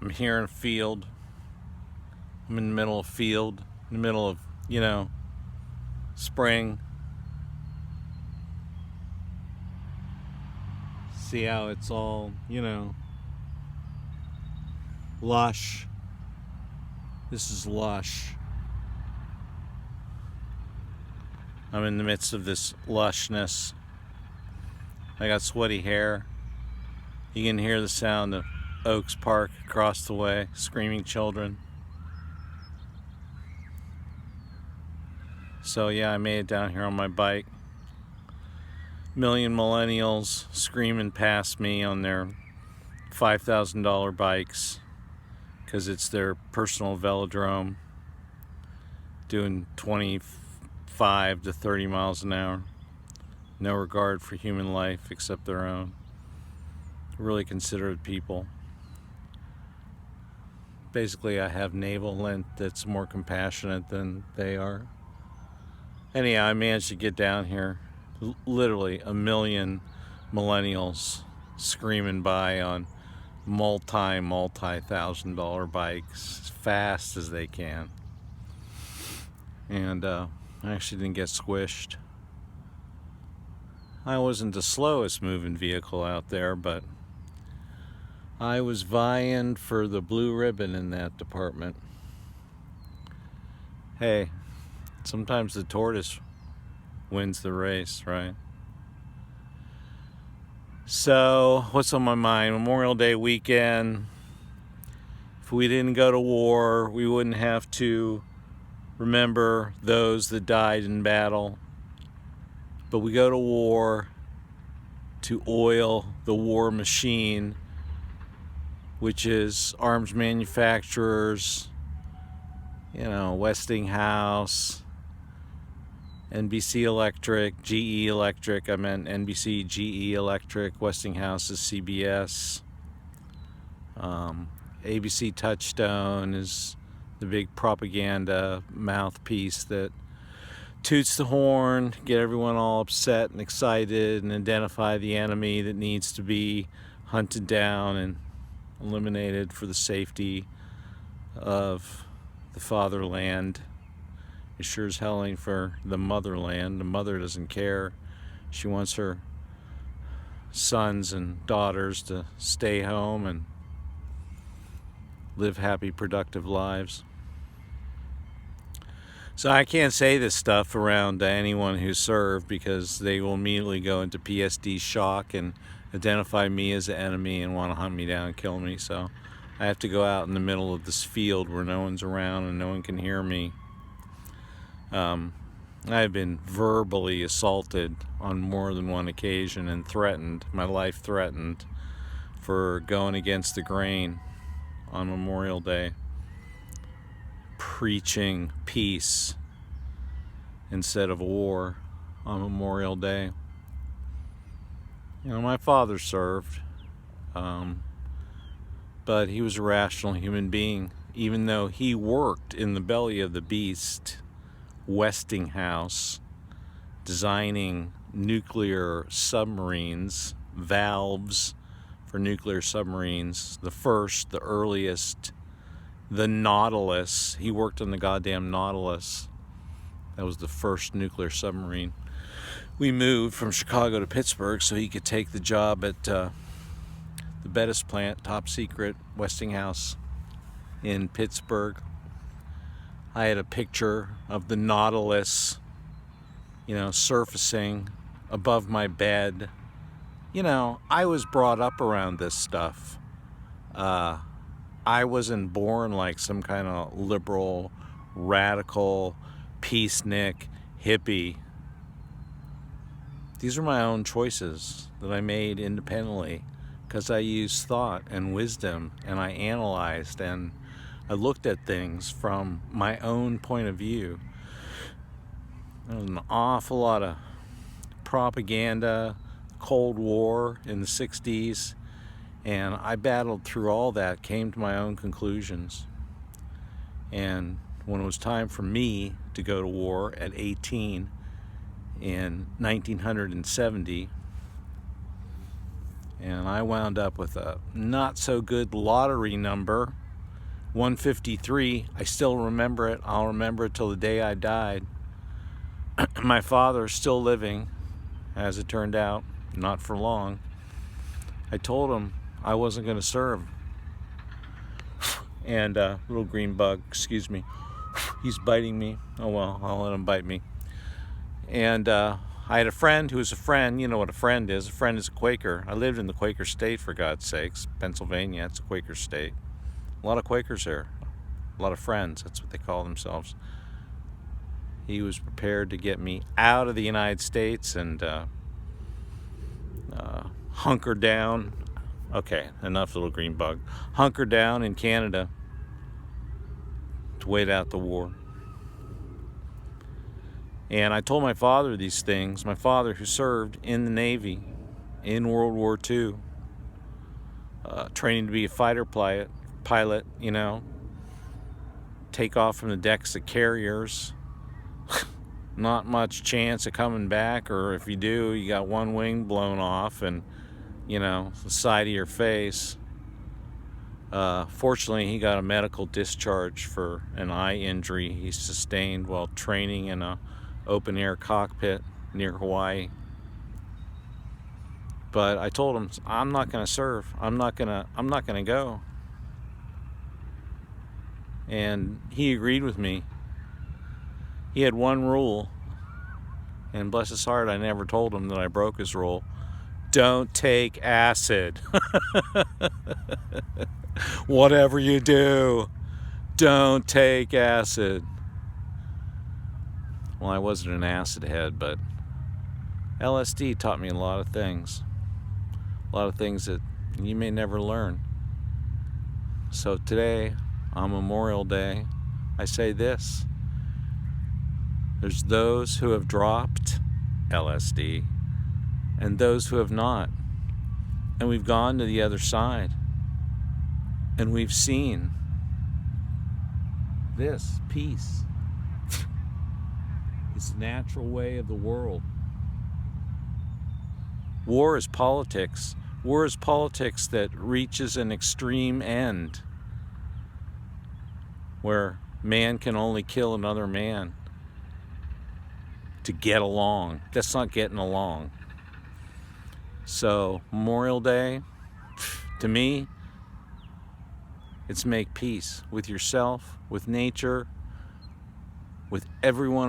I'm here in a field. I'm in the middle of a field, in the middle of, spring. See how it's all, lush. This is lush. I'm in the midst of this lushness. I got sweaty hair. You can hear the sound of Oaks Park across the way, screaming children. So yeah, I made it down here on my bike. Million millennials screaming past me on their $5,000 bikes because it's their personal velodrome, doing 25 to 30 miles an hour. No regard for human life except their own. Really considerate people. Basically, I have navel length that's more compassionate than they are. Anyhow, I managed to get down here. Literally a million millennials screaming by on multi-$1,000 bikes as fast as they can. And I actually didn't get squished. I wasn't the slowest moving vehicle out there, but I was vying for the blue ribbon in that department. Hey, sometimes the tortoise wins the race, right? So, what's on my mind? Memorial Day weekend. If we didn't go to war, we wouldn't have to remember those that died in battle. But we go to war to oil the war machine, which is arms manufacturers, Westinghouse, NBC Electric, GE Electric. I meant NBC, GE Electric. Westinghouse is CBS. ABC Touchstone is the big propaganda mouthpiece that toots the horn, get everyone all upset and excited, and identify the enemy that needs to be hunted down and eliminated for the safety of the fatherland. It sure as hell ain't for the motherland. The mother doesn't care. She wants her sons and daughters to stay home and live happy, productive lives. So I can't say this stuff around anyone who served because they will immediately go into PSD shock and identify me as the enemy and want to hunt me down and kill me. So I have to go out in the middle of this field where no one's around and no one can hear me. I've been verbally assaulted on more than one occasion and threatened, my life threatened, for going against the grain on Memorial Day, preaching peace instead of war on Memorial Day. My father served, but he was a rational human being, even though he worked in the belly of the beast, Westinghouse, designing nuclear submarines, valves for nuclear submarines, the first, the earliest, the Nautilus. He worked on the goddamn Nautilus. That was the first nuclear submarine. We moved from Chicago to Pittsburgh so he could take the job at the Bettis plant, top secret, Westinghouse in Pittsburgh. I had a picture of the Nautilus, surfacing above my bed. I was brought up around this stuff. I wasn't born like some kind of liberal, radical, peacenik, hippie. These are my own choices that I made independently because I used thought and wisdom, and I analyzed and I looked at things from my own point of view. There was an awful lot of propaganda, Cold War in the 60s, and I battled through all that, came to my own conclusions. And when it was time for me to go to war at 18 in 1970, And I wound up with a not so good lottery number, 153. I still remember it. I'll remember it till the day I died. My father's still living, as it turned out, not for long. I told him I wasn't going to serve. And little green bug, excuse me, he's biting me. Oh well, I'll let him bite me. And I had a friend who was a friend. You know what a friend is. A friend is a Quaker. I lived in the Quaker state, for God's sakes. Pennsylvania, it's a Quaker state. A lot of Quakers there. A lot of friends, that's what they call themselves. He was prepared to get me out of the United States and hunker down. Okay, enough, little green bug. Hunker down in Canada to wait out the war. And I told my father these things. My father, who served in the Navy in World War II, training to be a fighter pilot, you know, take off from the decks of carriers. Not much chance of coming back, or if you do, you got one wing blown off and, you know, the side of your face. Fortunately, he got a medical discharge for an eye injury he sustained while training in a open-air cockpit near Hawaii. But I told him, I'm not going to serve. I'm not going to go. And he agreed with me. He had one rule, and bless his heart, I never told him that I broke his rule. Don't take acid. Whatever you do, don't take acid. Well, I wasn't an acid head, but LSD taught me a lot of things. A lot of things that you may never learn. So today, on Memorial Day, I say this. There's those who have dropped LSD and those who have not. And we've gone to the other side. And we've seen this peace. It's the natural way of the world. War is politics. War is politics that reaches an extreme end where man can only kill another man to get along. That's not getting along. So Memorial Day, to me, it's make peace with yourself, with nature, with everyone